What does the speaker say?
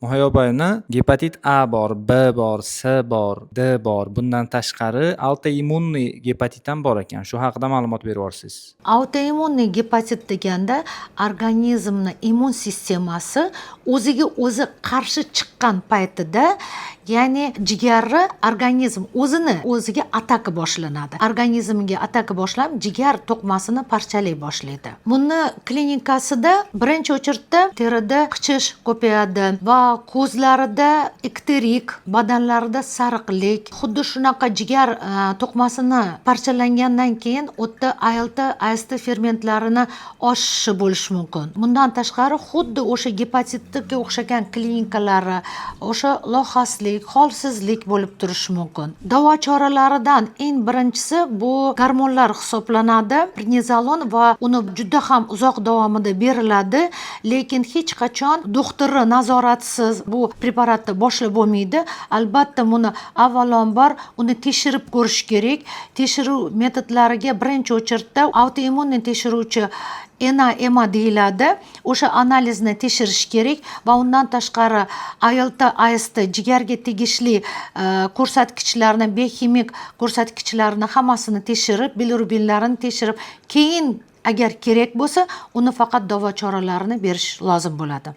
Muhayyobayni gepatit A bor, B bor, S bor, D bor. Bundan tashqari autoimmunniy gepatit ham bor ekan. Shu haqida ma'lumot berib yuborsiz. Autoimmunniy gepatit deganda organizmni immun sistemasi o'ziga o'zi qarshi chiqqan paytida, ya'ni jigari organizm o'ziga ataka boshlanadi. Organizmga ataka boshlanib, jigar to'qmasini parchalay boshlaydi. Buni klinikasida birinchi o'chirda terida qichish ko'payadi va ko'zlarida ikterik, badanlarida sariqlik, xuddi shunaqa jigar to'qmasini parchalangandan keyin o'tda ALT fermentlarini oshishi bo'lishi mumkin. Bundan tashqari xuddi o'sha gepatitga o'xshagan klinikalari, o'sha lohaslik, holsizlik bo'lib turishi mumkin. Davo choralaridan eng birinchisi bu gormonlar hisoblanadi, prednizolon, va uni juda ham uzoq davomida beriladi, lekin hech qachon doktori nazoratisiz bu preparatni boshlab bo'lmaydi. Albatta buni avvalambor uni tekshirib ko'rish kerak. Tekshiruv metodlariga birinchi o'chirda autoimmunniy tekshiruvchi EMA deyiladi. O'sha analizni tekshirish kerak va undan tashqari ALT, AST jigarga tegishli ko'rsatkichlarni, biokimik ko'rsatkichlarni hammasini tekshirib, bilirubinlarini tekshirib, keyin agar kerak bo'lsa, uni faqat davo choralarini berish lozim bo'ladi.